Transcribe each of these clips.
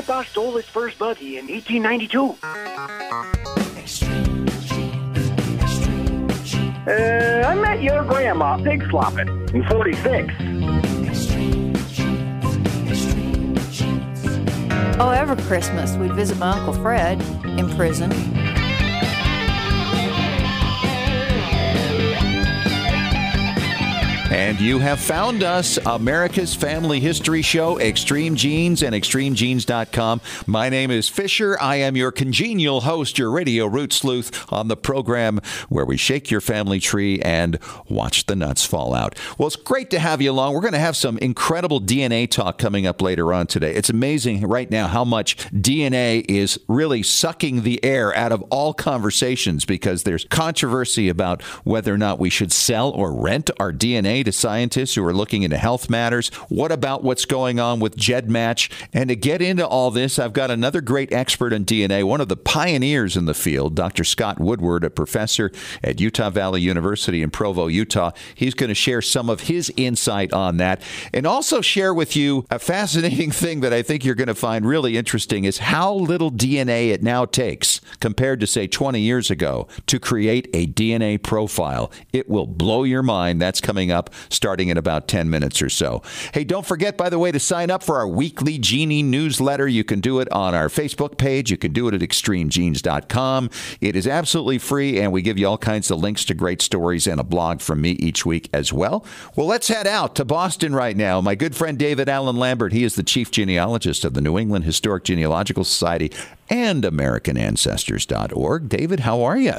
Grandpa stole his first buggy in 1892. I met your grandma pig slopping in 46. Oh, every Christmas we'd visit my Uncle Fred in prison. And you have found us, America's Family History Show, Extreme Genes and ExtremeGenes.com. My name is Fisher. I am your congenial host, your radio root sleuth on the program where we shake your family tree and watch the nuts fall out. Well, it's great to have you along. We're going to have some incredible DNA talk coming up later on today. It's amazing right now how much DNA is really sucking the air out of all conversations because there's controversy about whether or not we should sell or rent our DNA to scientists who are looking into health matters. What about what's going on with GEDmatch? And to get into all this, I've got another great expert on DNA, one of the pioneers in the field, Dr. Scott Woodward, a professor at Utah Valley University in Provo, Utah. He's going to share some of his insight on that and also share with you a fascinating thing that I think you're going to find really interesting is how little DNA it now takes compared to, say, 20 years ago to create a DNA profile. It will blow your mind. That's coming up starting in about 10 minutes or so. Hey, don't forget, by the way, to sign up for our weekly Genie newsletter. You can do it on our Facebook page. You can do it at ExtremeGenes.com. It is absolutely free, and we give you all kinds of links to great stories and a blog from me each week as well. Well, let's head out to Boston right now. My good friend David Allen Lambert, he is the chief genealogist of the New England Historic Genealogical Society and AmericanAncestors.org. David, how are you?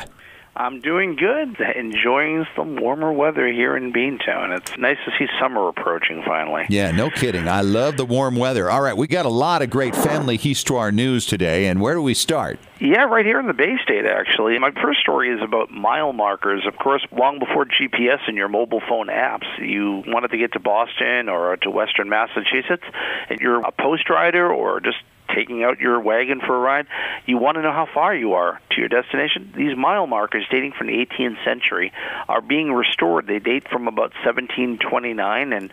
I'm doing good, enjoying some warmer weather here in Beantown. It's nice to see summer approaching finally. Yeah, no kidding. I love the warm weather. All right, we got a lot of great Family Histoire news today, and where do we start? Yeah, right here in the Bay State, actually. My first story is about mile markers. Of course, long before GPS and your mobile phone apps, you wanted to get to Boston or to Western Massachusetts, and you're a post rider or just taking out your wagon for a ride, you want to know how far you are to your destination. These mile markers dating from the 18th century are being restored. They date from about 1729, and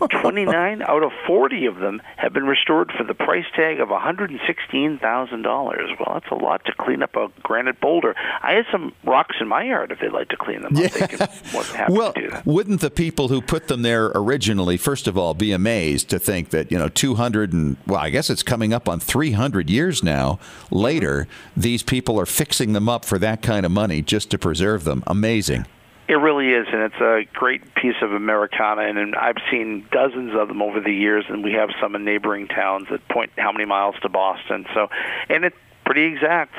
29 out of 40 of them have been restored for the price tag of $116,000. Well, that's a lot to clean up a granite boulder. I had some rocks in my yard. If they'd like to clean them up, they can happy to do that. Wouldn't the people who put them there originally, first of all, be amazed to think that, 200 and, well, I guess it's coming up on 300 years now later, these people are fixing them up for that kind of money just to preserve them. Amazing. It really is, and it's a great piece of Americana, and I've seen dozens of them over the years, and we have some in neighboring towns that point how many miles to Boston. So, and it's pretty exact.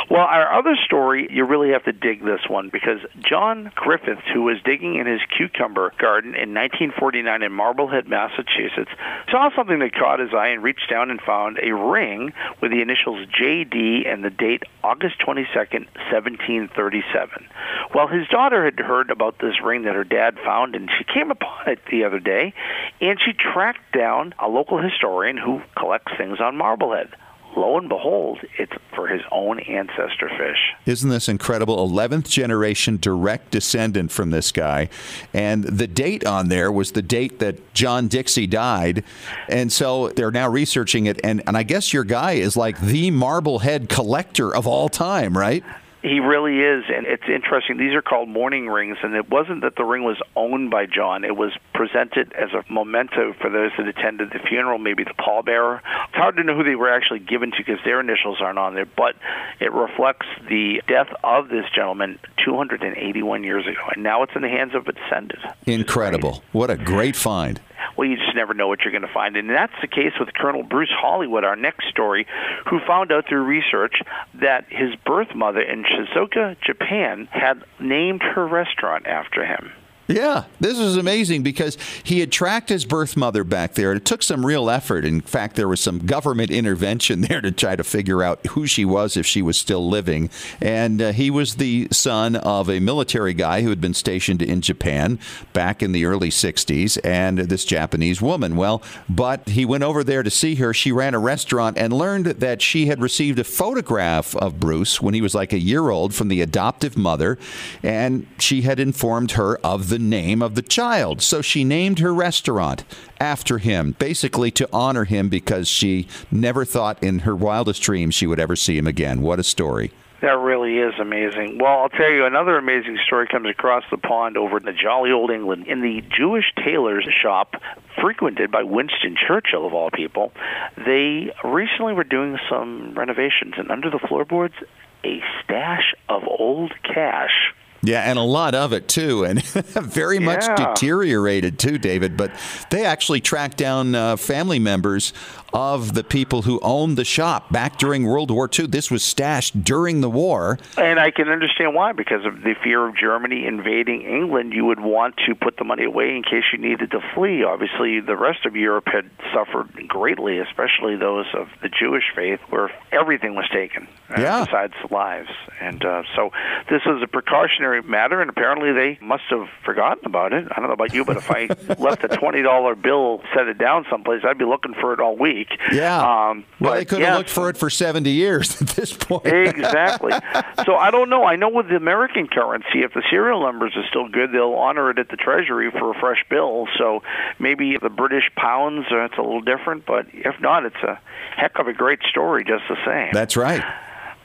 Well, our other story, you really have to dig this one, because John Griffith, who was digging in his cucumber garden in 1949 in Marblehead, Massachusetts, saw something that caught his eye and reached down and found a ring with the initials J.D. and the date August 22nd, 1737. Well, his daughter had heard about this ring that her dad found, and she came upon it the other day, and she tracked down a local historian who collects things on Marblehead. Lo and behold, it's for his own ancestor fish. Isn't this incredible? 11th generation direct descendant from this guy. And the date on there was the date that John Dixie died. And so they're now researching it. And I guess your guy is like the Marblehead collector of all time, right? He really is, and it's interesting. These are called mourning rings, and it wasn't that the ring was owned by John. It was presented as a memento for those that attended the funeral, maybe the pallbearer. It's hard to know who they were actually given to because their initials aren't on there, but it reflects the death of this gentleman 281 years ago, and now it's in the hands of a descendant. Incredible. What a great find. Well, you just never know what you're going to find. And that's the case with Colonel Bruce Hollywood, our next story, who found out through research that his birth mother in Shizuoka, Japan, had named her restaurant after him. Yeah, this is amazing because he had tracked his birth mother back there. It took some real effort. In fact, there was some government intervention there to try to figure out who she was if she was still living. And he was the son of a military guy who had been stationed in Japan back in the early 60s, and this Japanese woman. Well, but he went over there to see her. She ran a restaurant and learned that she had received a photograph of Bruce when he was like a year old from the adoptive mother, and she had informed her of the the name of the child. So she named her restaurant after him, basically to honor him, because she never thought in her wildest dreams she would ever see him again. What a story. That really is amazing. Well, I'll tell you, another amazing story comes across the pond over in the jolly old England. In the Jewish tailor's shop, frequented by Winston Churchill, of all people, they recently were doing some renovations, and under the floorboards, a stash of old cash. Yeah, and a lot of it, too, and very much deteriorated, too, David. But they actually tracked down family members of the people who owned the shop back during World War II. This was stashed during the war. And I can understand why, because of the fear of Germany invading England. You would want to put the money away in case you needed to flee. Obviously, the rest of Europe had suffered greatly, especially those of the Jewish faith, where everything was taken, besides lives. And so this was a precautionary matter, and apparently they must have forgotten about it. I don't know about you, but if I left a $20 bill, set it down someplace, I'd be looking for it all week. Yeah. Well, they could have looked for it for 70 years at this point. Exactly. So I don't know. I know with the American currency, if the serial numbers are still good, they'll honor it at the Treasury for a fresh bill. So maybe the British pounds, it's a little different. But if not, it's a heck of a great story just the same. That's right.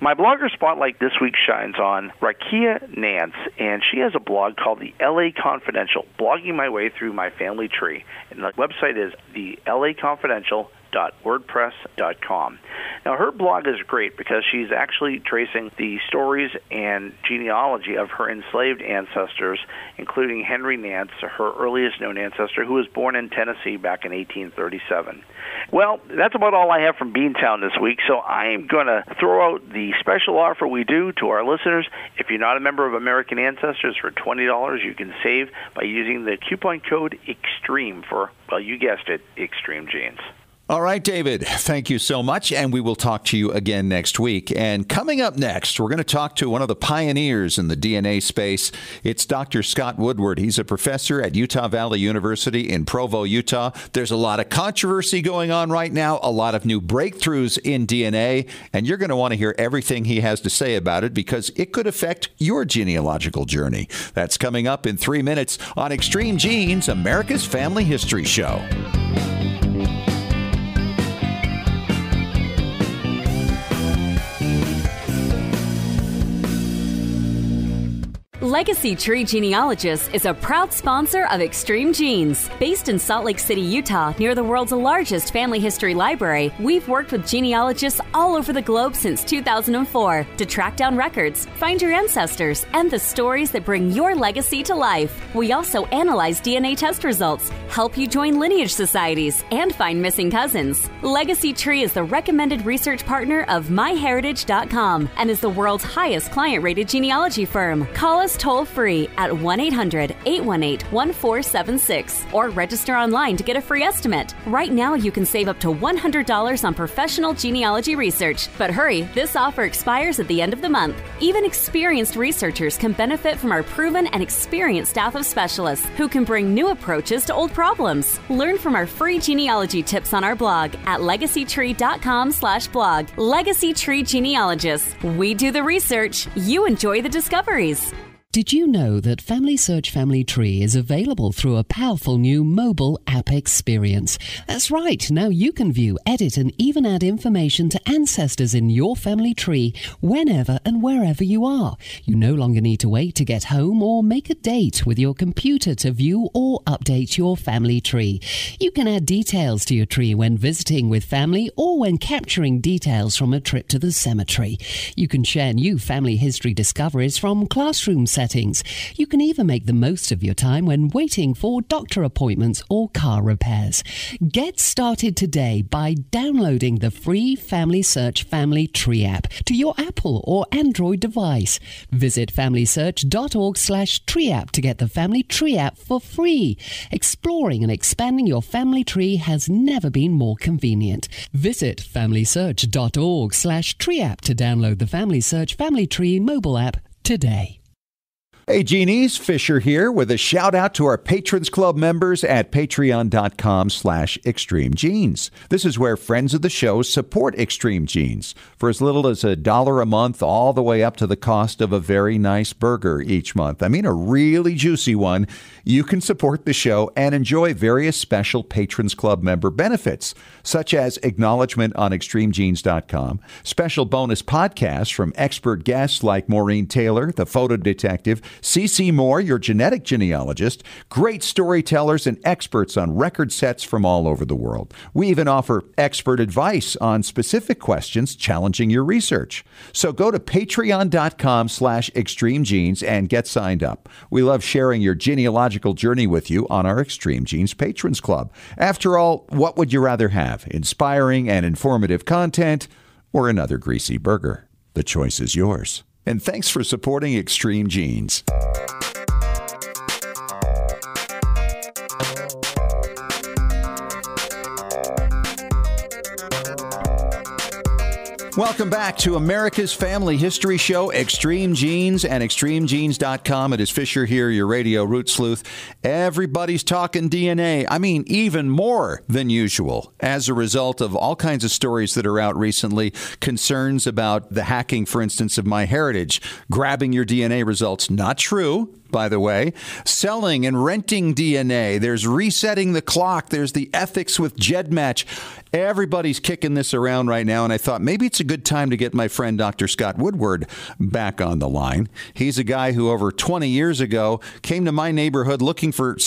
My blogger spotlight this week shines on Rahkia Nance, and she has a blog called the LA Confidential, blogging my way through my family tree. And the website is the laconfidential.wordpress.com. Now, her blog is great because she's actually tracing the stories and genealogy of her enslaved ancestors, including Henry Nance, her earliest known ancestor, who was born in Tennessee back in 1837. Well, that's about all I have from Beantown this week, so I'm going to throw out the special offer we do to our listeners. If you're not a member of American Ancestors, for $20, you can save by using the coupon code EXTREME for, well, you guessed it, Extreme Genes. All right, David, thank you so much, and we will talk to you again next week. And coming up next, we're going to talk to one of the pioneers in the DNA space. It's Dr. Scott Woodward. He's a professor at Utah Valley University in Provo, Utah. There's a lot of controversy going on right now, a lot of new breakthroughs in DNA, and you're going to want to hear everything he has to say about it because it could affect your genealogical journey. That's coming up in 3 minutes on Extreme Genes, America's Family History Show. Legacy Tree Genealogist is a proud sponsor of Extreme Genes. Based in Salt Lake City, Utah, near the world's largest family history library, we've worked with genealogists all over the globe since 2004 to track down records, find your ancestors, and the stories that bring your legacy to life. We also analyze DNA test results, help you join lineage societies, and find missing cousins. Legacy Tree is the recommended research partner of MyHeritage.com and is the world's highest client-rated genealogy firm. Call us toll-free at 1-800-818-1476 or register online to get a free estimate. Right now, you can save up to $100 on professional genealogy research. But hurry, this offer expires at the end of the month. Even experienced researchers can benefit from our proven and experienced staff of specialists who can bring new approaches to old problems. Learn from our free genealogy tips on our blog at legacytree.com/blog. Legacy Tree Genealogists. We do the research. You enjoy the discoveries. Did you know that Family Search Family Tree is available through a powerful new mobile app experience? That's right. Now you can view, edit, and even add information to ancestors in your family tree whenever and wherever you are. You no longer need to wait to get home or make a date with your computer to view or update your family tree. You can add details to your tree when visiting with family or when capturing details from a trip to the cemetery. You can share new family history discoveries from classroom settings. You can even make the most of your time when waiting for doctor appointments or car repairs. Get started today by downloading the free Family Search Family Tree app to your Apple or Android device. Visit familysearch.org/tree app to get the Family Tree app for free. Exploring and expanding your family tree has never been more convenient. Visit familysearch.org/tree app to download the Family Search Family Tree mobile app today. Hey, Genies, Fisher here with a shout out to our Patrons Club members at patreon.com/extremegenes. This is where friends of the show support Extreme Genes for as little as $1 a month, all the way up to the cost of a very nice burger each month. I mean, a really juicy one. You can support the show and enjoy various special Patrons Club member benefits, such as acknowledgement on extremegenes.com, special bonus podcasts from expert guests like Maureen Taylor, the photo detective, C.C. Moore, your genetic genealogist, great storytellers and experts on record sets from all over the world. We even offer expert advice on specific questions challenging your research. So go to patreon.com/extremegenes and get signed up. We love sharing your genealogical journey with you on our Extreme Genes Patrons Club. After all, what would you rather have? Inspiring and informative content or another greasy burger? The choice is yours. And thanks for supporting Extreme Genes. Welcome back to America's Family History Show, Extreme Genes and extremegenes.com. It is Fisher here, your radio root sleuth. Everybody's talking DNA. I mean, even more than usual as a result of all kinds of stories that are out recently. Concerns about the hacking, for instance, of MyHeritage, grabbing your DNA results. Not true, by the way. Selling and renting DNA. There's resetting the clock. There's the ethics with GEDmatch. Everybody's kicking this around right now, and I thought maybe it's a good time to get my friend Dr. Scott Woodward back on the line. He's a guy who over 20 years ago came to my neighborhood looking for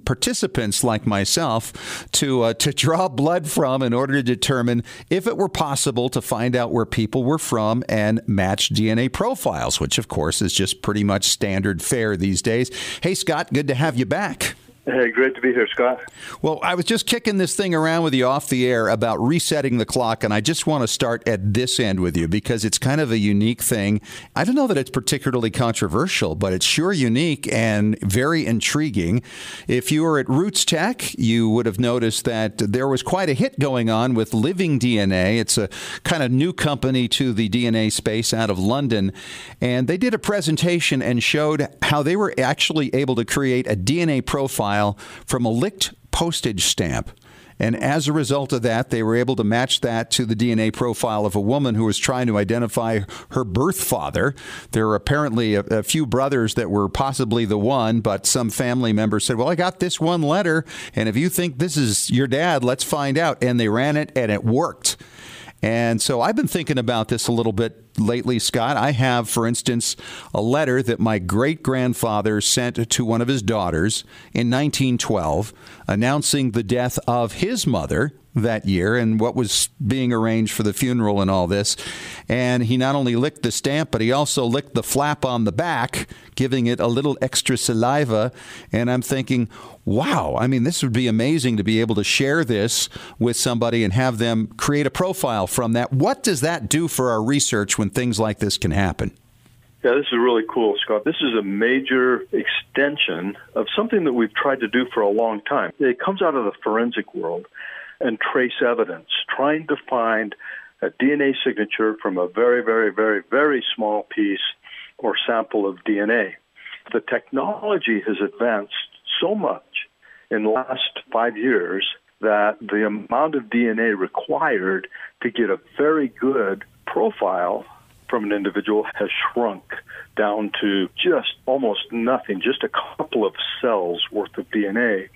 participants like myself to draw blood from in order to determine if it were possible to find out where people were from and match DNA profiles, which of course is just pretty much standard fare these days. Hey, Scott, good to have you back. Hey, great to be here, Scott. Well, I was just kicking this thing around with you off the air about resetting the clock, and I just want to start at this end with you because it's kind of a unique thing. I don't know that it's particularly controversial, but it's sure unique and very intriguing. If you were at Roots Tech, you would have noticed that there was quite a hit going on with Living DNA. It's a kind of new company to the DNA space out of London, and they did a presentation and showed how they were actually able to create a DNA profile from a licked postage stamp. And as a result of that, they were able to match that to the DNA profile of a woman who was trying to identify her birth father. There were apparently a few brothers that were possibly the one, but some family members said, well, I got this one letter, and if you think this is your dad, let's find out. And they ran it, and it worked. And so I've been thinking about this a little bit lately, Scott. I have, for instance, a letter that my great-grandfather sent to one of his daughters in 1912 announcing the death of his mother that year and what was being arranged for the funeral and all this. And he not only licked the stamp, but he also licked the flap on the back, giving it a little extra saliva. And I'm thinking, wow, I mean, this would be amazing to be able to share this with somebody and have them create a profile from that. What does that do for our research when things like this can happen? Yeah, this is really cool, Scott. This is a major extension of something that we've tried to do for a long time. It comes out of the forensic world and trace evidence, trying to find a DNA signature from a very, very, very, very small piece or sample of DNA. The technology has advanced so much in the last 5 years that the amount of DNA required to get a very good profile from an individual has shrunk down to just almost nothing, just a couple of cells worth of DNA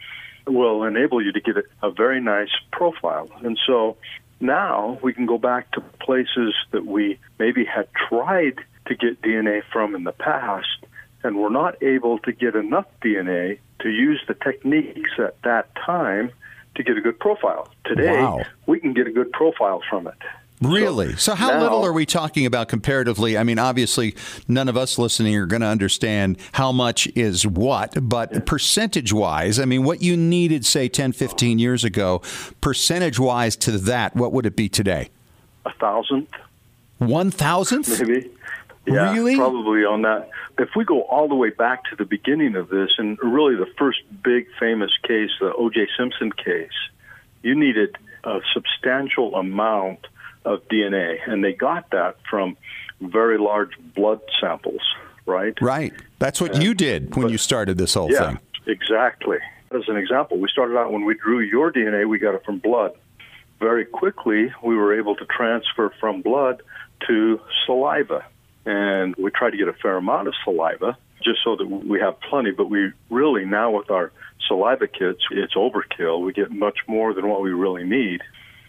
will enable you to get a very nice profile. And so now we can go back to places that we maybe had tried to get DNA from in the past, and were not able to get enough DNA to use the techniques at that time to get a good profile. Today, we can get a good profile from it. Really? So how little are we talking about comparatively? I mean, obviously, none of us listening are going to understand how much is what, but percentage-wise, I mean, what you needed, say, 10, 15 years ago, percentage-wise to that, what would it be today? 1,000th. 1,000th? Maybe. Yeah, really? Probably on that. If we go all the way back to the beginning of this, and really the first big famous case, the O.J. Simpson case, you needed a substantial amount of DNA, and they got that from very large blood samples right? Right. That's what you did when you started this whole thing. Exactly. As an example, we started out when we drew your DNA, we got it from blood. Very quickly, we were able to transfer from blood to saliva. And we try to get a fair amount of saliva just so that we have plenty. But we really, now with our saliva kits, it's overkill. We get much more than what we really need.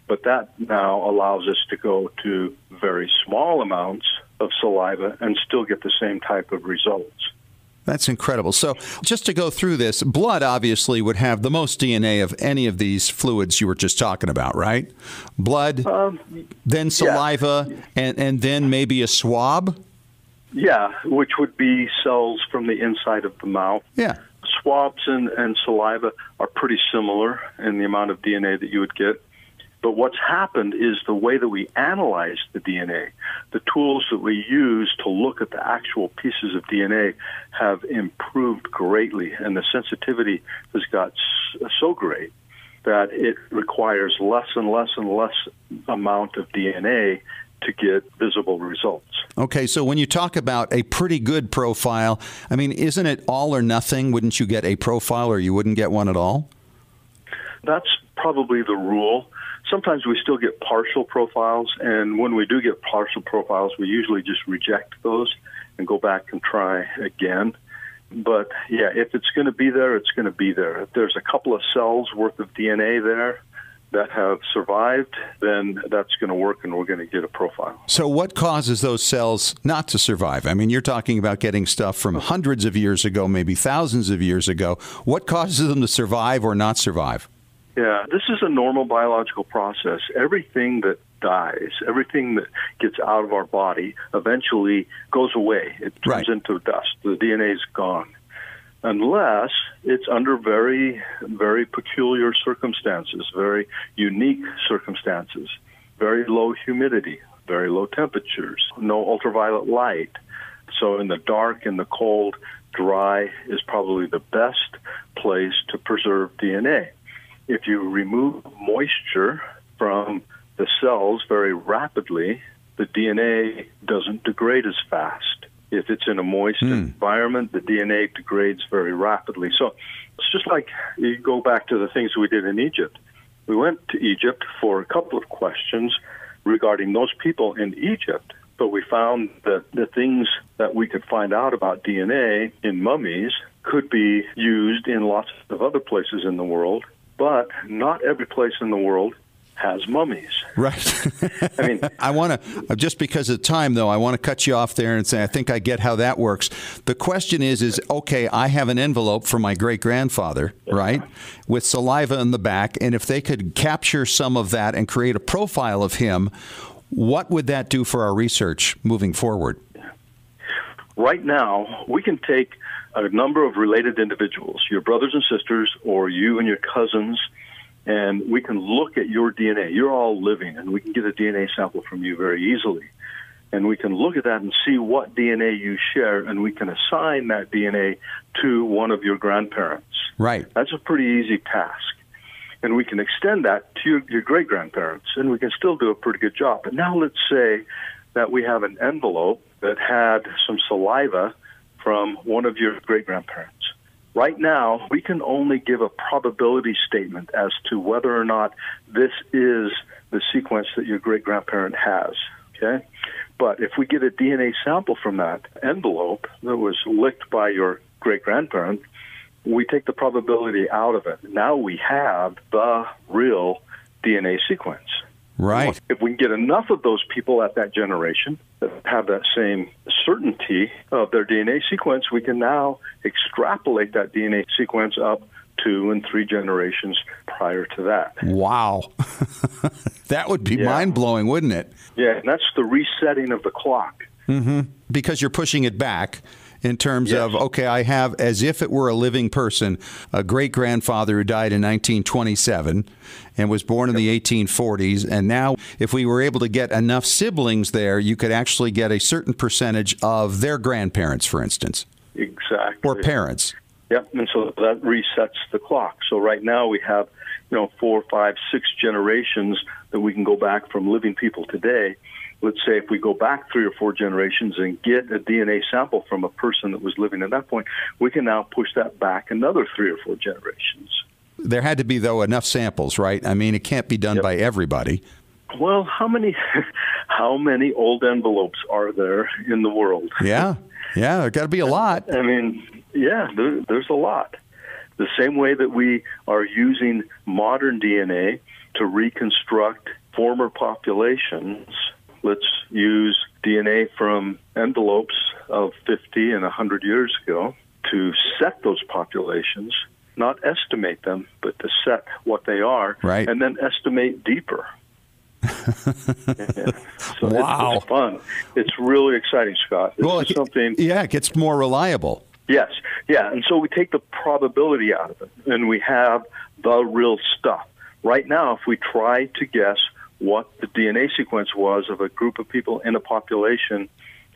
But that now allows us to go to very small amounts of saliva and still get the same type of results. That's incredible. So just to go through this, blood obviously would have the most DNA of any of these fluids you were just talking about, right? Blood, then saliva, and then maybe a swab? Yeah, which would be cells from the inside of the mouth. Yeah. Swabs and saliva are pretty similar in the amount of DNA that you would get. But what's happened is the way that we analyze the DNA, the tools that we use to look at the actual pieces of DNA have improved greatly, and the sensitivity has got so great that it requires less and less and less amount of DNA to get visible results. Okay, so when you talk about a pretty good profile, I mean, isn't it all or nothing? Wouldn't you get a profile or you wouldn't get one at all? That's probably the rule. Sometimes we still get partial profiles, and when we do get partial profiles, we usually just reject those and go back and try again. But, yeah, if it's going to be there, it's going to be there. If there's a couple of cells worth of DNA there that have survived, then that's going to work and we're going to get a profile. So what causes those cells not to survive? I mean, you're talking about getting stuff from hundreds of years ago, maybe thousands of years ago. What causes them to survive or not survive? Yeah, this is a normal biological process. Everything that dies, everything that gets out of our body eventually goes away. It turns into dust. The DNA is gone. Unless it's under very, very peculiar circumstances, very unique circumstances, very low humidity, very low temperatures, no ultraviolet light. So in the dark, in the cold, dry is probably the best place to preserve DNA. If you remove moisture from the cells very rapidly, the DNA doesn't degrade as fast. If it's in a moist environment, the DNA degrades very rapidly. So it's just like you go back to the things we did in Egypt. We went to Egypt for a couple of questions regarding those people in Egypt, but we found that the things that we could find out about DNA in mummies could be used in lots of other places in the world, but not every place in the world has mummies. Right. I mean, I want to, just because of time, though, I want to cut you off there and say I think I get how that works. The question is okay, I have an envelope for my great-grandfather, right, with saliva in the back, and if they could capture some of that and create a profile of him, what would that do for our research moving forward? Right now, we can take a number of related individuals, your brothers and sisters, or you and your cousins, and we can look at your DNA. You're all living, and we can get a DNA sample from you very easily. And we can look at that and see what DNA you share, and we can assign that DNA to one of your grandparents. Right. That's a pretty easy task. And we can extend that to your great-grandparents, and we can still do a pretty good job. But now let's say that we have an envelope that had some saliva from one of your great-grandparents. Right now, we can only give a probability statement as to whether or not this is the sequence that your great-grandparent has, okay? But if we get a DNA sample from that envelope that was licked by your great-grandparent, we take the probability out of it. Now we have the real DNA sequence. Right. If we can get enough of those people at that generation that have that same certainty of their DNA sequence, we can now extrapolate that DNA sequence up 2 and 3 generations prior to that. Wow. That would be mind-blowing, wouldn't it? Yeah, and that's the resetting of the clock. Mm-hmm. Because you're pushing it back in terms of, okay, I have, as if it were a living person, a great-grandfather who died in 1927 and was born in the 1840s. And now, if we were able to get enough siblings there, you could actually get a certain percentage of their grandparents, for instance. Exactly. Or parents. Yep, and so that resets the clock. So right now we have, 4, 5, 6 generations that we can go back from living people today. Let's say if we go back 3 or 4 generations and get a DNA sample from a person that was living at that point, we can now push that back another 3 or 4 generations. There had to be, though, enough samples, right? I mean, it can't be done by everybody. Well, how many old envelopes are there in the world? Yeah, there got to be a lot. I mean, there's a lot. The same way that we are using modern DNA to reconstruct former populations, let's use DNA from envelopes of 50 and 100 years ago to set those populations, not estimate them, but to set what they are, right, and then estimate deeper. So wow. It's fun. It's really exciting, Scott. This is something. Yeah, it gets more reliable. Yes, and so we take the probability out of it, and we have the real stuff. Right now, if we try to guess what the DNA sequence was of a group of people in a population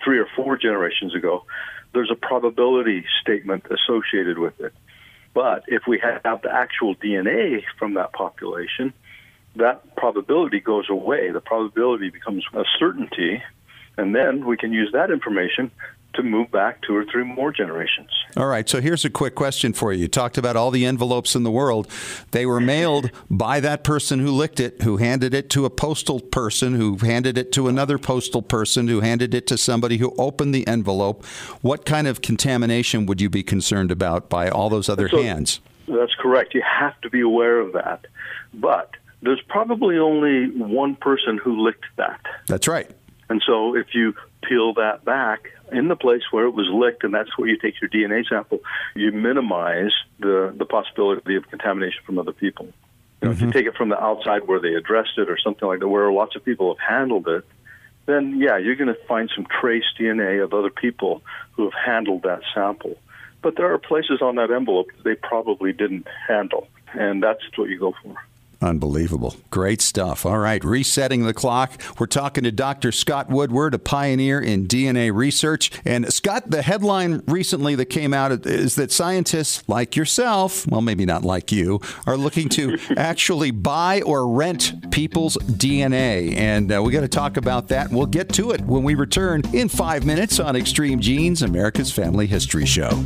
3 or 4 generations ago, there's a probability statement associated with it. But if we have the actual DNA from that population, that probability goes away. The probability becomes a certainty, and then we can use that information to move back 2 or 3 more generations. All right, so here's a quick question for you. You talked about all the envelopes in the world. They were mailed by that person who licked it, who handed it to a postal person, who handed it to another postal person, who handed it to somebody who opened the envelope. What kind of contamination would you be concerned about by all those other hands? That's correct. You have to be aware of that. But there's probably only one person who licked that. That's right. And so if you peel that back in the place where it was licked, and that's where you take your DNA sample, you minimize the possibility of contamination from other people. If you take it from the outside where they addressed it or something like that, where lots of people have handled it, then, you're going to find some trace DNA of other people who have handled that sample. But there are places on that envelope they probably didn't handle, and that's what you go for. Unbelievable. Great stuff. All right, resetting the clock. We're talking to Dr. Scott Woodward, a pioneer in DNA research. And Scott, the headline recently that came out is that scientists like yourself, well, maybe not like you, are looking to actually buy or rent people's DNA. And we got to talk about that. We'll get to it when we return in 5 minutes on Extreme Genes, America's Family History Show.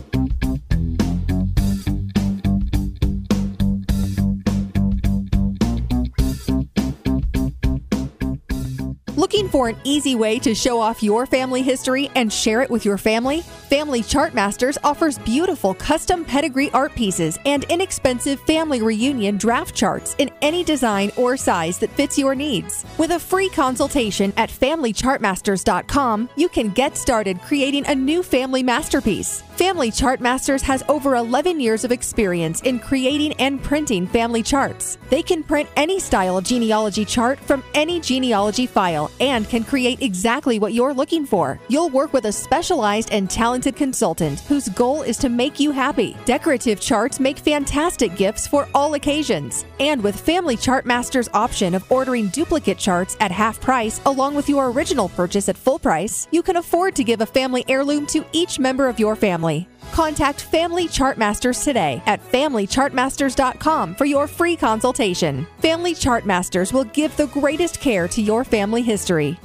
Looking for an easy way to show off your family history and share it with your family? Family Chartmasters offers beautiful custom pedigree art pieces and inexpensive family reunion draft charts in any design or size that fits your needs. With a free consultation at FamilyChartmasters.com, you can get started creating a new family masterpiece. Family Chartmasters has over 11 years of experience in creating and printing family charts. They can print any style of genealogy chart from any genealogy file and can create exactly what you're looking for. You'll work with a specialized and talented consultant whose goal is to make you happy. Decorative charts make fantastic gifts for all occasions. And with Family Chartmasters' option of ordering duplicate charts at half price along with your original purchase at full price, you can afford to give a family heirloom to each member of your family. Contact Family Chartmasters today at FamilyChartmasters.com for your free consultation. Family Chartmasters will give the greatest care to your family history.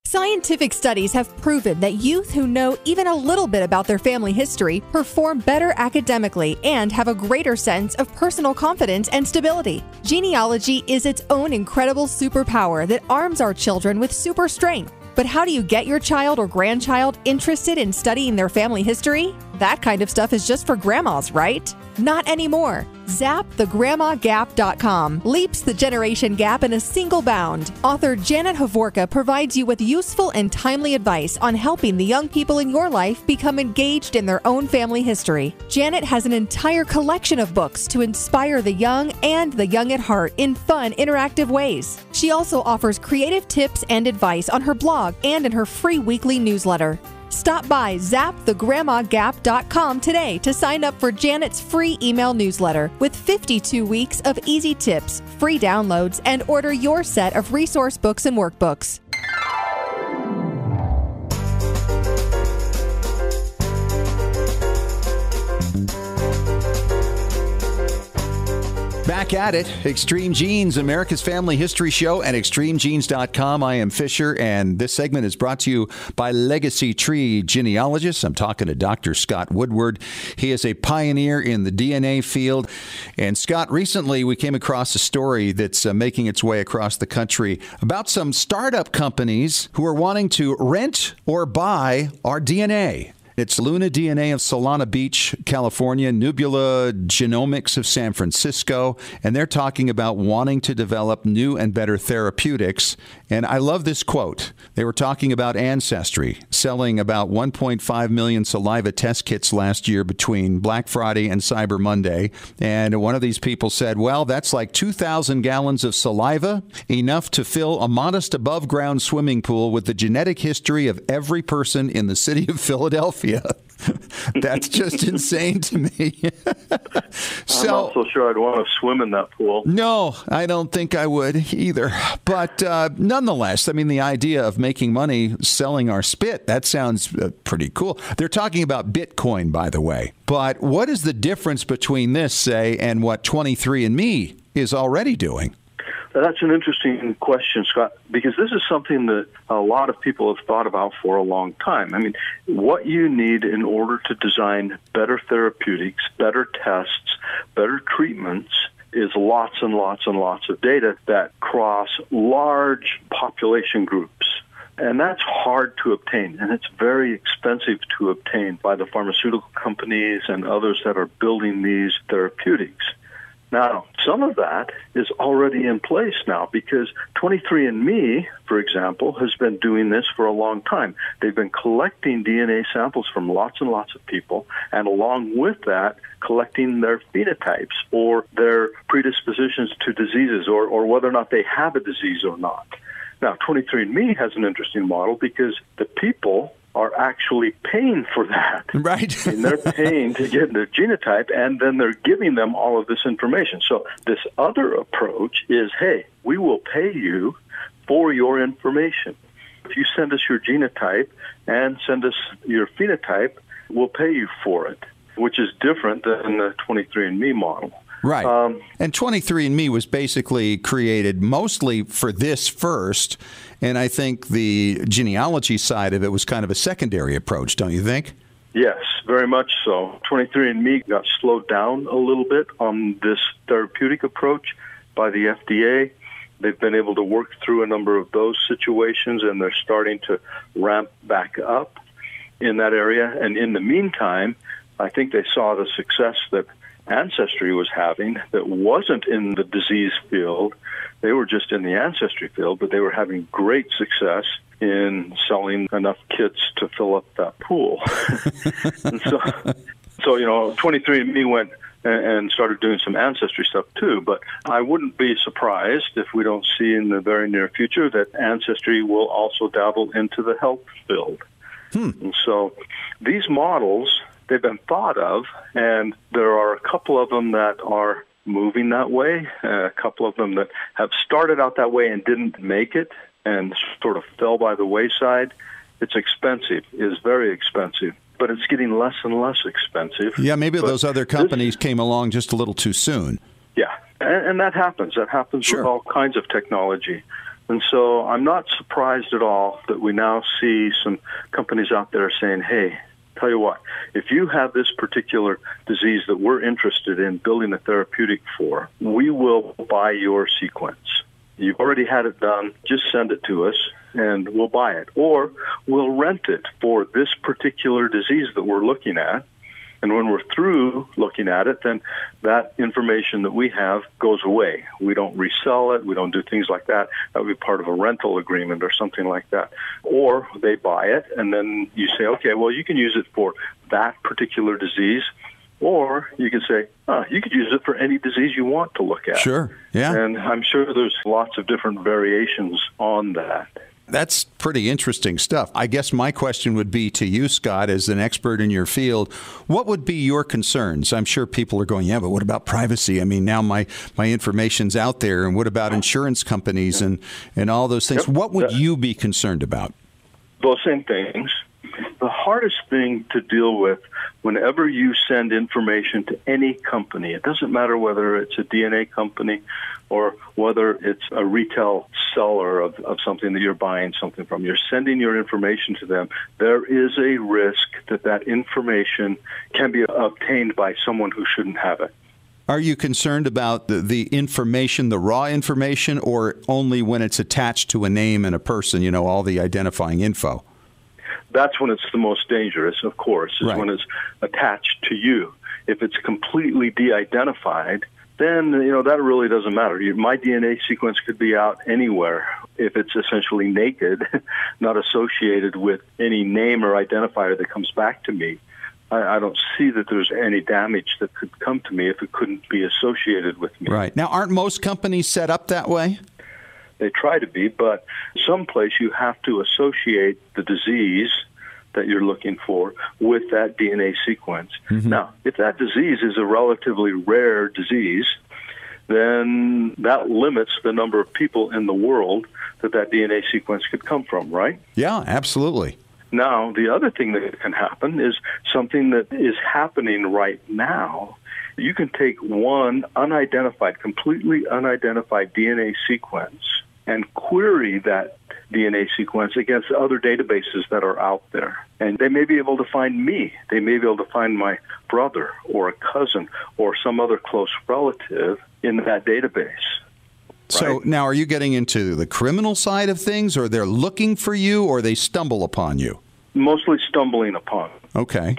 Scientific studies have proven that youth who know even a little bit about their family history perform better academically and have a greater sense of personal confidence and stability. Genealogy is its own incredible superpower that arms our children with super strength. But how do you get your child or grandchild interested in studying their family history? That kind of stuff is just for grandmas, right? Not anymore. ZapTheGrandmaGap.com leaps the generation gap in a single bound. Author Janet Havorka provides you with useful and timely advice on helping the young people in your life become engaged in their own family history. Janet has an entire collection of books to inspire the young and the young at heart in fun, interactive ways. She also offers creative tips and advice on her blog and in her free weekly newsletter. Stop by ZapTheGrandmaGap.com today to sign up for Janet's free email newsletter with 52 weeks of easy tips, free downloads, and order your set of resource books and workbooks. back at it. Extreme Genes, America's Family History Show, and ExtremeGenes.com. I am Fisher, and this segment is brought to you by Legacy Tree Genealogists. I'm talking to Dr. Scott Woodward. He is a pioneer in the DNA field. And Scott, recently we came across a story that's making its way across the country about some startup companies who are wanting to rent or buy our DNA. It's Luna DNA of Solana Beach, California, Nebula Genomics of San Francisco, and they're talking about wanting to develop new and better therapeutics. And I love this quote. They were talking about Ancestry, selling about 1.5 million saliva test kits last year between Black Friday and Cyber Monday. And one of these people said, well, that's like 2,000 gallons of saliva, enough to fill a modest above-ground swimming pool with the genetic history of every person in the city of Philadelphia. That's just insane to me. I'm not so sure I'd want to swim in that pool. No, I don't think I would either. But nonetheless, I mean, the idea of making money selling our spit, that sounds pretty cool. They're talking about Bitcoin, by the way. But what is the difference between this, say, and what 23andMe is already doing? That's an interesting question, Scott, because this is something that a lot of people have thought about for a long time. I mean, what you need in order to design better therapeutics, better tests, better treatments is lots and lots and lots of data that cross large population groups. And that's hard to obtain, and it's very expensive to obtain by the pharmaceutical companies and others that are building these therapeutics. Now, some of that is already in place now because 23andMe, for example, has been doing this for a long time. They've been collecting DNA samples from lots and lots of people, and along with that, collecting their phenotypes or their predispositions to diseases or whether or not they have a disease or not. Now, 23andMe has an interesting model because the people are actually paying for that. Right. And they're paying to get their genotype, and then they're giving them all of this information. So this other approach is, hey, we will pay you for your information. If you send us your genotype and send us your phenotype, we'll pay you for it, which is different than the 23andMe model. Right. And 23andMe was basically created mostly for this first, and I think the genealogy side of it was kind of a secondary approach, don't you think? Yes, very much so. 23andMe got slowed down a little bit on this therapeutic approach by the FDA. They've been able to work through a number of those situations, and they're starting to ramp back up in that area. And in the meantime, I think they saw the success that Ancestry was having that wasn't in the disease field. They were just in the Ancestry field, but they were having great success in selling enough kits to fill up that pool. And so 23andMe went and started doing some Ancestry stuff too, but I wouldn't be surprised if we don't see in the very near future that Ancestry will also dabble into the health field. And so these models, they've been thought of, and there are a couple of them that are moving that way, a couple of them that have started out that way and didn't make it and sort of fell by the wayside. It's expensive. It is very expensive, but it's getting less and less expensive. Yeah, maybe those other companies came along just a little too soon. Yeah, and that happens. That happens Sure. with all kinds of technology. And so I'm not surprised at all that we now see some companies out there saying, hey, tell you what, if you have this particular disease that we're interested in building a therapeutic for, we will buy your sequence. You've already had it done, just send it to us and we'll buy it. Or we'll rent it for this particular disease that we're looking at. And when we're through looking at it, then that information that we have goes away. We don't resell it. We don't do things like that. That would be part of a rental agreement or something like that. Or they buy it, and then you say, okay, well, you can use it for that particular disease. Or you can say, you could use it for any disease you want to look at. Sure, yeah. And I'm sure there's lots of different variations on that. That's pretty interesting stuff. I guess my question would be to you, Scott, as an expert in your field, what would be your concerns? I'm sure people are going, yeah, but what about privacy? I mean, now my information's out there, and what about insurance companies and all those things? What would you be concerned about? Those same things. The hardest thing to deal with whenever you send information to any company, it doesn't matter whether it's a DNA company or whether it's a retail seller of something that you're buying something from, you're sending your information to them, there is a risk that that information can be obtained by someone who shouldn't have it. Are you concerned about the information, the raw information, or only when it's attached to a name and a person, you know, all the identifying info? That's when it's the most dangerous, of course, is right. when it's attached to you. If it's completely de-identified, then, you know, that really doesn't matter. My DNA sequence could be out anywhere. If it's essentially naked, not associated with any name or identifier that comes back to me, I don't see that there's any damage that could come to me if it couldn't be associated with me. Right. Now, aren't most companies set up that way? They try to be, but someplace you have to associate the disease that you're looking for with that DNA sequence. Mm-hmm. Now, if that disease is a relatively rare disease, then that limits the number of people in the world that DNA sequence could come from, right? Yeah, absolutely. Now, the other thing that can happen is something that is happening right now. You can take one unidentified, completely unidentified DNA sequence and query that DNA sequence against other databases that are out there. And they may be able to find me. They may be able to find my brother or a cousin or some other close relative in that database. So now are you getting into the criminal side of things, or they're looking for you, or they stumble upon you? Mostly stumbling upon. Okay.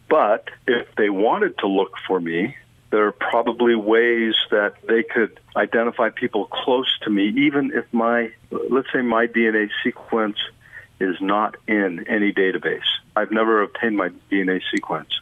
But if they wanted to look for me, there are probably ways that they could identify people close to me, even if let's say my DNA sequence is not in any database. I've never obtained my DNA sequence,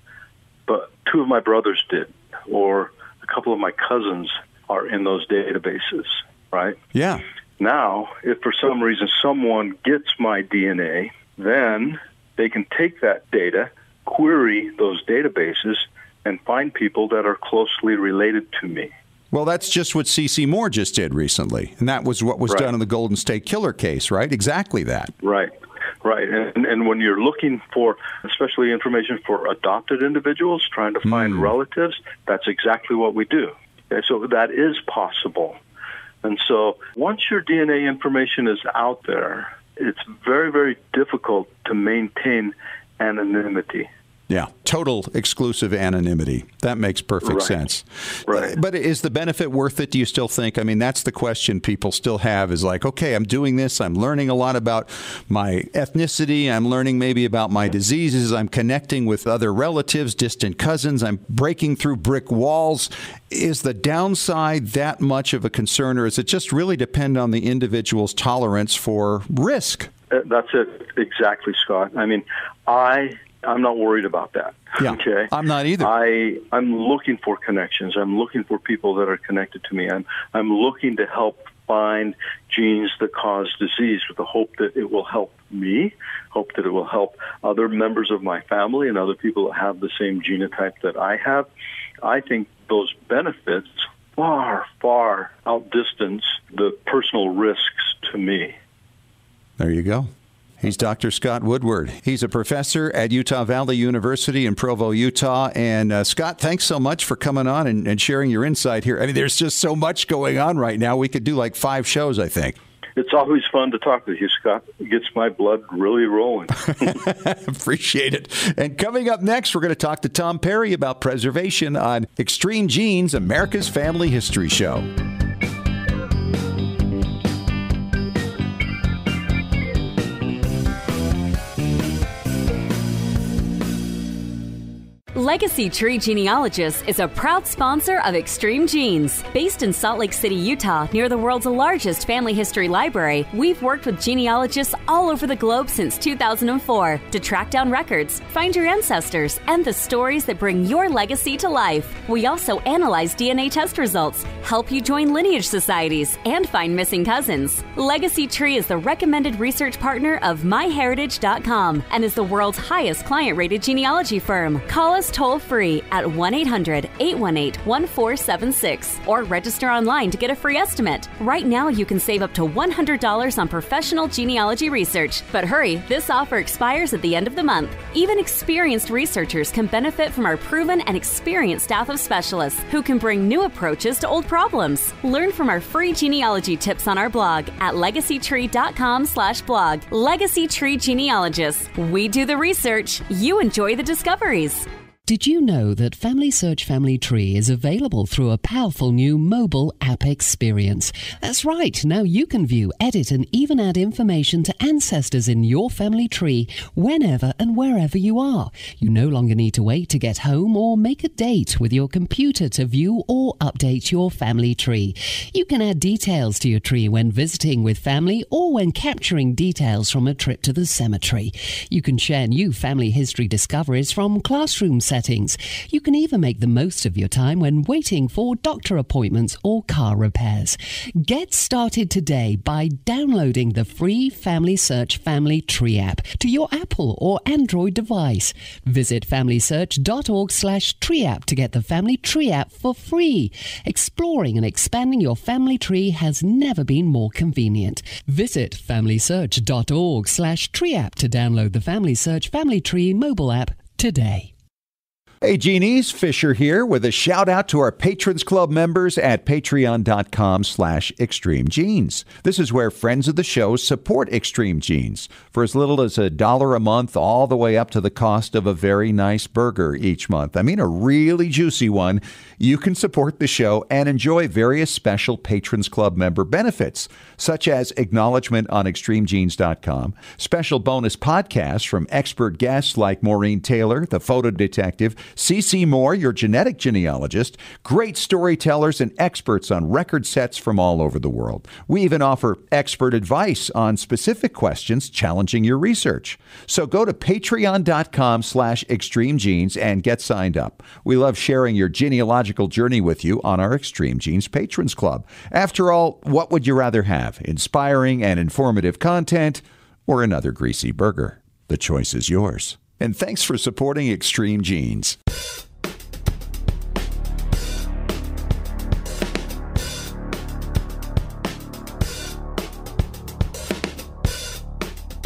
but two of my brothers did, or a couple of my cousins are in those databases, right? Yeah. Now, if for some reason someone gets my DNA, then they can take that data, query those databases, and find people that are closely related to me. Well, that's just what C.C. Moore just did recently, and that was what was done in the Golden State Killer case, right? Exactly that. Right. And when you're looking for, especially information for adopted individuals, trying to find relatives, that's exactly what we do. Okay, so that is possible. And so once your DNA information is out there, it's very, very difficult to maintain anonymity. Yeah, total exclusive anonymity. That makes perfect sense. Right. But is the benefit worth it, do you still think? I mean, that's the question people still have is like, okay, I'm doing this. I'm learning a lot about my ethnicity. I'm learning maybe about my diseases. I'm connecting with other relatives, distant cousins. I'm breaking through brick walls. Is the downside that much of a concern, or does it just really depend on the individual's tolerance for risk? That's it. Exactly, Scott. I mean, I'm not worried about that. Yeah, okay? I'm not either. I'm looking for connections. I'm looking for people that are connected to me. I'm looking to help find genes that cause disease with the hope that it will help me, hope that it will help other members of my family and other people that have the same genotype that I have. I think those benefits far, far outdistance the personal risks to me. There you go. He's Dr. Scott Woodward. He's a professor at Utah Valley University in Provo, Utah. And Scott, thanks so much for coming on and sharing your insight here. I mean, there's just so much going on right now. We could do like 5 shows, I think. It's always fun to talk with you, Scott. It gets my blood really rolling. Appreciate it. And coming up next, we're going to talk to Tom Perry about preservation on Extreme Genes, America's Family History Show. Legacy Tree Genealogist is a proud sponsor of Extreme Genes. Based in Salt Lake City, Utah, near the world's largest family history library, we've worked with genealogists all over the globe since 2004 to track down records, find your ancestors, and the stories that bring your legacy to life. We also analyze DNA test results, help you join lineage societies, and find missing cousins. Legacy Tree is the recommended research partner of MyHeritage.com and is the world's highest client-rated genealogy firm. Call us toll-free at 1-800-818-1476 or register online to get a free estimate. Right now, you can save up to $100 on professional genealogy research. But hurry, this offer expires at the end of the month. Even experienced researchers can benefit from our proven and experienced staff of specialists who can bring new approaches to old problems. Learn from our free genealogy tips on our blog at legacytree.com/blog. Legacy Tree Genealogists. We do the research. You enjoy the discoveries. Did you know that Family Search Family Tree is available through a powerful new mobile app experience? That's right. Now you can view, edit, and even add information to ancestors in your family tree whenever and wherever you are. You no longer need to wait to get home or make a date with your computer to view or update your family tree. You can add details to your tree when visiting with family or when capturing details from a trip to the cemetery. You can share new family history discoveries from classroom settings. You can even make the most of your time when waiting for doctor appointments or car repairs. Get started today by downloading the free Family Search Family Tree app to your Apple or Android device. Visit familysearch.org/tree app to get the Family Tree app for free. Exploring and expanding your family tree has never been more convenient. Visit familysearch.org/tree app to download the Family Search Family Tree mobile app today. Hey, Genies, Fisher here with a shout out to our Patrons Club members at patreon.com/Extreme Genes. This is where friends of the show support Extreme Genes for as little as $1 a month, all the way up to the cost of a very nice burger each month. I mean, a really juicy one. You can support the show and enjoy various special Patrons Club member benefits, such as acknowledgement on extremegenes.com, special bonus podcasts from expert guests like Maureen Taylor, the photo detective, C.C. Moore, your genetic genealogist, great storytellers and experts on record sets from all over the world. We even offer expert advice on specific questions challenging your research. So go to patreon.com/extremegenes and get signed up. We love sharing your genealogical journey with you on our Extreme Genes Patrons Club. After all, what would you rather have? Inspiring and informative content or another greasy burger? The choice is yours. And thanks for supporting Extreme Genes.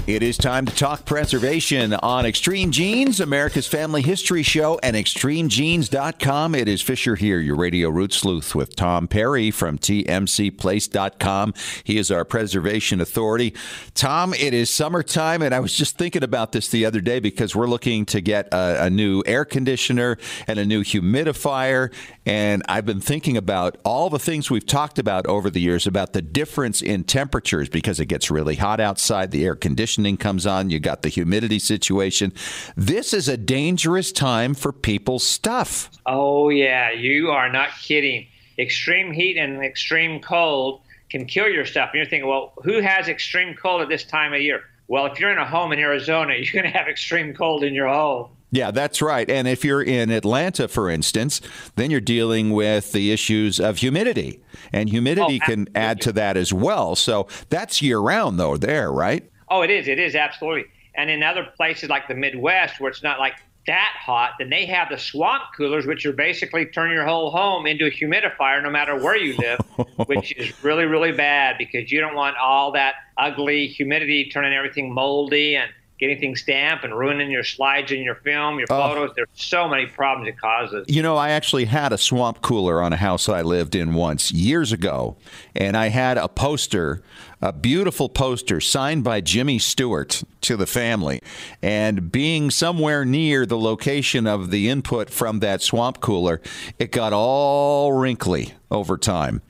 It is time to talk preservation on Extreme Genes, America's Family History Show, and extremegenes.com. It is Fisher here, your radio root sleuth, with Tom Perry from tmcplace.com. He is our preservation authority. Tom, it is summertime, and I was just thinking about this the other day because we're looking to get a new air conditioner and a new humidifier, and I've been thinking about all the things we've talked about over the years about the difference in temperatures because it gets really hot outside, the air conditioning comes on, you got the humidity situation. This is a dangerous time for people's stuff. Oh, yeah, you are not kidding. Extreme heat and extreme cold can kill your stuff. And you're thinking, well, who has extreme cold at this time of year? Well, if you're in a home in Arizona, you're going to have extreme cold in your home. Yeah, that's right. And if you're in Atlanta, for instance, then you're dealing with the issues of humidity. And humidity can add to that as well. So that's year-round, though, there, right? Oh, it is. It is, absolutely. And in other places like the Midwest, where it's not like that hot, then they have the swamp coolers, which are basically turn your whole home into a humidifier no matter where you live, which is really, really bad because you don't want all that ugly humidity turning everything moldy and getting things damp and ruining your slides and your film, your photos. There's so many problems it causes. You know, I actually had a swamp cooler on a house I lived in once years ago, and I had a poster, a beautiful poster signed by Jimmy Stewart to the family. And being somewhere near the location of the input from that swamp cooler, it got all wrinkly over time.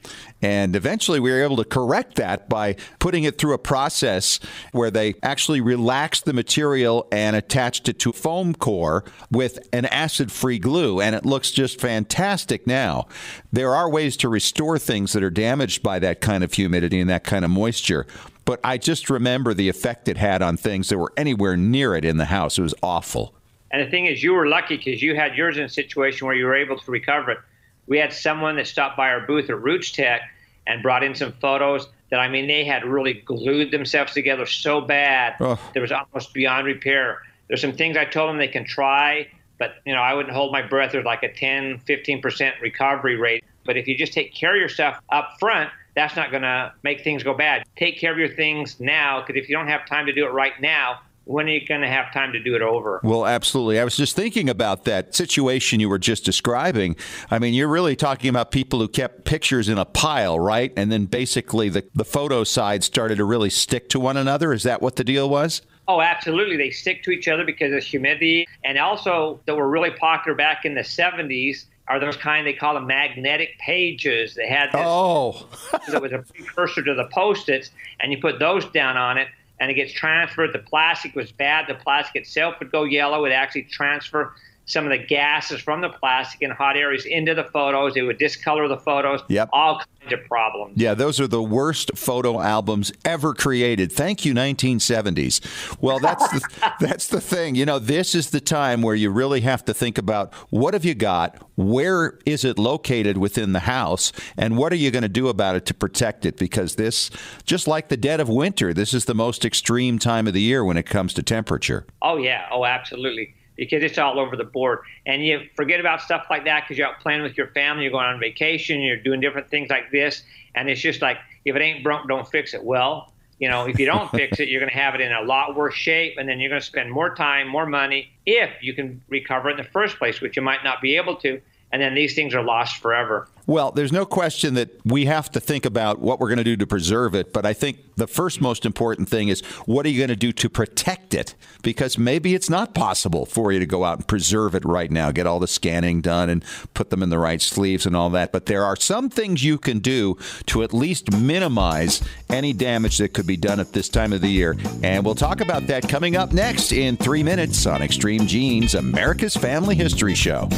And eventually we were able to correct that by putting it through a process where they actually relaxed the material and attached it to a foam core with an acid-free glue. And it looks just fantastic now. There are ways to restore things that are damaged by that kind of humidity and that kind of moisture. But I just remember the effect it had on things that were anywhere near it in the house. It was awful. And the thing is, you were lucky because you had yours in a situation where you were able to recover it. We had someone that stopped by our booth at Roots Tech and brought in some photos that, I mean, they had really glued themselves together so bad, There was almost beyond repair. There's some things I told them they can try, But, I wouldn't hold my breath. There's like a 10, 15% recovery rate. But if you just take care of yourself up front, that's not going to make things go bad. Take care of your things now, because if you don't have time to do it right now, when are you going to have time to do it over? Well, absolutely. I was just thinking about that situation you were just describing. I mean, you're really talking about people who kept pictures in a pile, right? And then basically the photo side started to really stick to one another. Is that what the deal was? Oh, absolutely. They stick to each other because of humidity. And also, that were really popular back in the 70s are those kind they call them magnetic pages. They had this, that was a precursor to the Post-its, and you put those down on it, and it gets transferred. The plastic was bad. The plastic itself would go yellow. It would actually transfer some of the gases from the plastic in hot areas into the photos. It would discolor the photos. Yep. All kinds of problems. Yeah, those are the worst photo albums ever created. Thank you, 1970s. Well, that's the thing. This is the time where you really have to think about what have you got, where is it located within the house, and what are you going to do about it to protect it? Because this, just like the dead of winter, this is the most extreme time of the year when it comes to temperature. Oh, yeah. Oh, absolutely. Because it's all over the board. And you forget about stuff like that because you're out playing with your family, you're going on vacation, you're doing different things like this. And it's just like, if it ain't broke, don't fix it. Well, if you don't fix it, you're going to have it in a lot worse shape, and then you're going to spend more time, more money, if you can recover it in the first place, which you might not be able to. And then these things are lost forever. Well, there's no question that we have to think about what we're going to do to preserve it. But I think the first most important thing is, what are you going to do to protect it? Because maybe it's not possible for you to go out and preserve it right now, get all the scanning done and put them in the right sleeves and all that. But there are some things you can do to at least minimize any damage that could be done at this time of the year. And we'll talk about that coming up next in 3 minutes on Extreme Genes, America's Family History Show.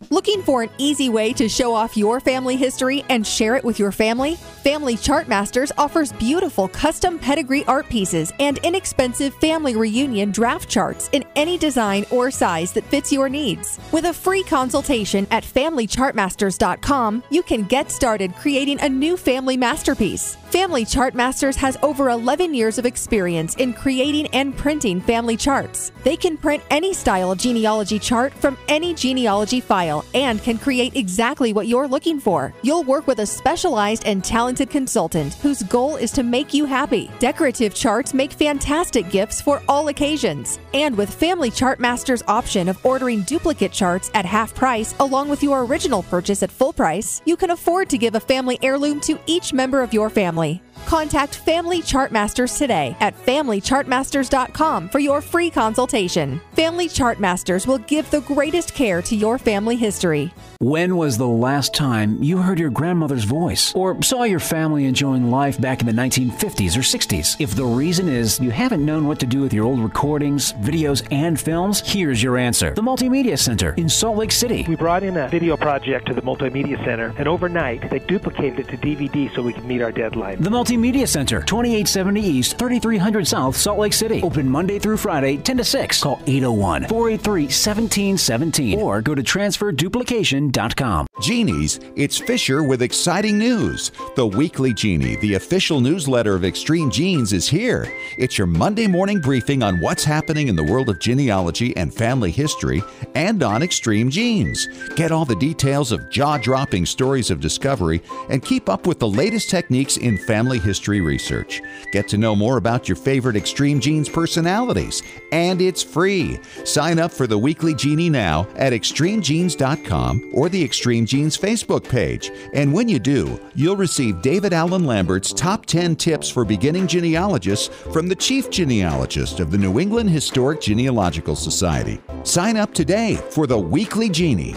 Looking for an easy way to show off your family history and share it with your family? Family Chartmasters offers beautiful custom pedigree art pieces and inexpensive family reunion draft charts in any design or size that fits your needs. With a free consultation at FamilyChartmasters.com, you can get started creating a new family masterpiece. Family Chartmasters has over 11 years of experience in creating and printing family charts. They can print any style of genealogy chart from any genealogy file and can create exactly what you're looking for. You'll work with a specialized and talented consultant whose goal is to make you happy. Decorative charts make fantastic gifts for all occasions. And with Family Chartmasters' option of ordering duplicate charts at half price along with your original purchase at full price, you can afford to give a family heirloom to each member of your family. Contact Family Chartmasters today at FamilyChartmasters.com for your free consultation. Family Chartmasters will give the greatest care to your family history. When was the last time you heard your grandmother's voice or saw your family enjoying life back in the 1950s or 60s? If the reason is you haven't known what to do with your old recordings, videos, and films, here's your answer. The Multimedia Center in Salt Lake City. We brought in a video project to the Multimedia Center, and overnight they duplicated it to DVD so we could meet our deadline. The Multimedia Center, 2870 East, 3300 South, Salt Lake City. Open Monday through Friday, 10 to 6. Call 801-483-1717 or go to transferduplication.com. Genies, it's Fisher with exciting news. The Weekly Genie, the official newsletter of Extreme Genes, is here. It's your Monday morning briefing on what's happening in the world of genealogy and family history and on Extreme Genes. Get all the details of jaw-dropping stories of discovery and keep up with the latest techniques in family history research. Get to know more about your favorite Extreme Genes personalities. And it's free. Sign up for the Weekly Genie now at extremegenes.com or the Extreme Genes Facebook page. And when you do, you'll receive David Allen Lambert's top 10 tips for beginning genealogists from the chief genealogist of the New England Historic Genealogical Society. Sign up today for the Weekly Genie.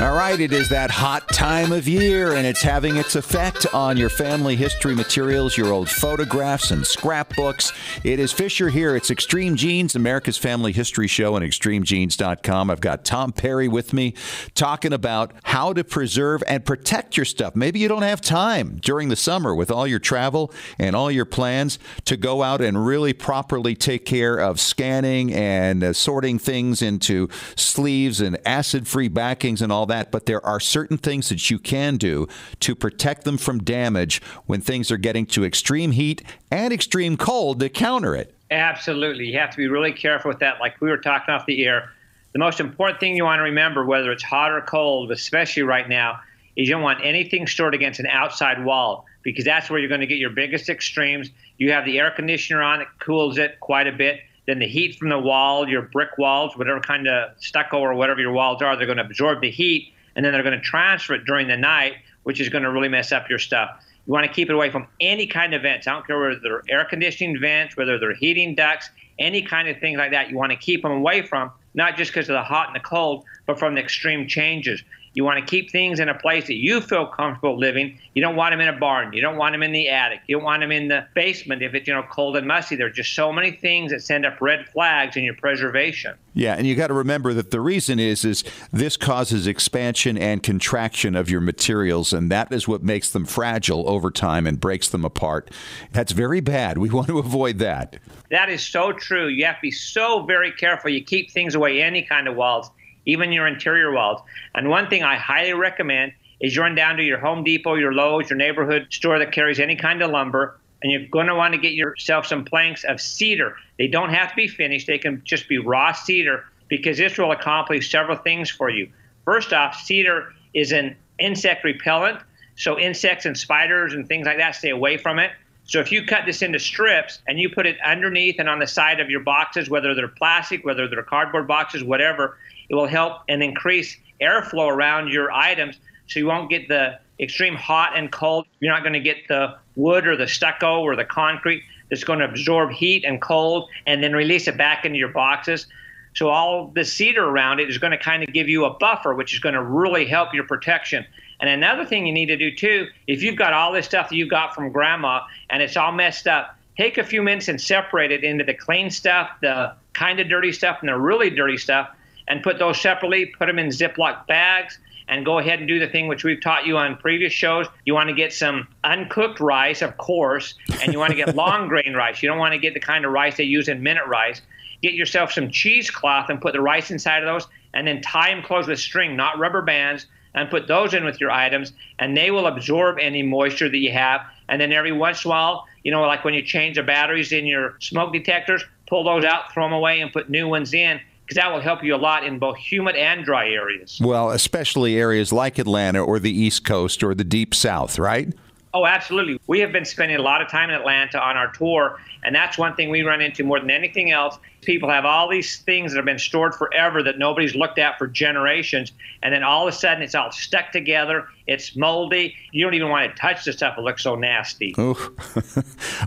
All right, it is that hot time of year, and it's having its effect on your family history materials, your old photographs and scrapbooks. It is Fisher here. It's Extreme Genes, America's Family History Show, and extremegenes.com. I've got Tom Perry with me talking about how to preserve and protect your stuff. Maybe you don't have time during the summer with all your travel and all your plans to go out and really properly take care of scanning and sorting things into sleeves and acid-free backings and all that, but there are certain things that you can do to protect them from damage when things are getting to extreme heat and extreme cold to counter it. Absolutely. You have to be really careful with that. Like we were talking off the air, the most important thing you want to remember, whether it's hot or cold, especially right now, is you don't want anything stored against an outside wall, because that's where you're going to get your biggest extremes. You have the air conditioner on, it cools it quite a bit. Then the heat from the wall, your brick walls, whatever kind of stucco or whatever your walls are, they're going to absorb the heat, and then they're going to transfer it during the night, which is going to really mess up your stuff. You want to keep it away from any kind of vents. I don't care whether they're air conditioning vents, whether they're heating ducts, any kind of thing like that. You want to keep them away from, not just because of the hot and the cold, but from the extreme changes. You want to keep things in a place that you feel comfortable living. You don't want them in a barn. You don't want them in the attic. You don't want them in the basement if it's, cold and musty. There are just so many things that send up red flags in your preservation. Yeah, and you got to remember that the reason is this causes expansion and contraction of your materials, and that is what makes them fragile over time and breaks them apart. That's very bad. We want to avoid that. That is so true. You have to be so very careful. You keep things away, any kind of walls, even your interior walls. And one thing I highly recommend is you run down to your Home Depot, your Lowe's, your neighborhood store that carries any kind of lumber, and you're going to want to get yourself some planks of cedar. They don't have to be finished. They can just be raw cedar, because this will accomplish several things for you. First off, cedar is an insect repellent, so insects and spiders and things like that stay away from it. So if you cut this into strips and you put it underneath and on the side of your boxes, whether they're plastic, whether they're cardboard boxes, whatever, it will help and increase airflow around your items, so you won't get the extreme hot and cold. You're not going to get the wood or the stucco or the concrete that's going to absorb heat and cold and then release it back into your boxes. So all the cedar around it is going to kind of give you a buffer, which is going to really help your protection. And another thing you need to do too, if you've got all this stuff that you got from grandma and it's all messed up, take a few minutes and separate it into the clean stuff, the kind of dirty stuff, and the really dirty stuff, and put those separately, put them in Ziploc bags, and go ahead and do the thing which we've taught you on previous shows. You want to get some uncooked rice, of course, and you want to get long grain rice. You don't want to get the kind of rice they use in minute rice. Get yourself some cheesecloth and put the rice inside of those, and then tie them closed with string, not rubber bands, and put those in with your items, and they will absorb any moisture that you have. And then every once in a while, like when you change the batteries in your smoke detectors, pull those out, throw them away, and put new ones in, because that will help you a lot in both humid and dry areas. Well, especially areas like Atlanta or the East Coast or the Deep South, right? Oh, absolutely. We have been spending a lot of time in Atlanta on our tour, and that's one thing we run into more than anything else. People have all these things that have been stored forever that nobody's looked at for generations, and then all of a sudden it's all stuck together. It's moldy. You don't even want to touch the stuff. It looks so nasty.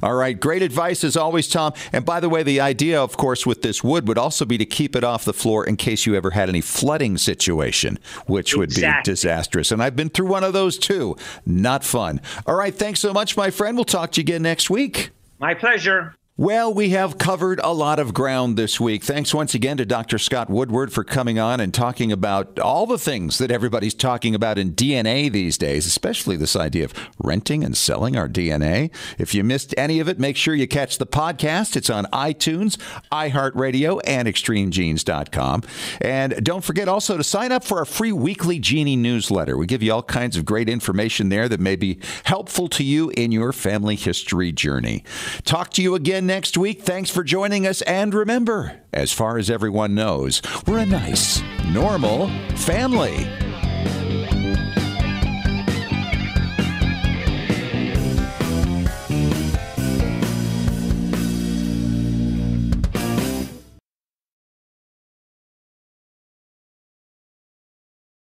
All right. Great advice as always, Tom. And by the way, the idea, of course, with this wood would also be to keep it off the floor in case you ever had any flooding situation, which would be disastrous. And I've been through one of those too. Not fun. All right. Thanks so much, my friend. We'll talk to you again next week. My pleasure. Well, we have covered a lot of ground this week. Thanks once again to Dr. Scott Woodward for coming on and talking about all the things that everybody's talking about in DNA these days, especially this idea of renting and selling our DNA. If you missed any of it, make sure you catch the podcast. It's on iTunes, iHeartRadio, and extremegenes.com. And don't forget also to sign up for our free weekly Genie newsletter. We give you all kinds of great information there that may be helpful to you in your family history journey. Talk to you again next week. Thanks for joining us. And remember, as far as everyone knows, we're a nice, normal family.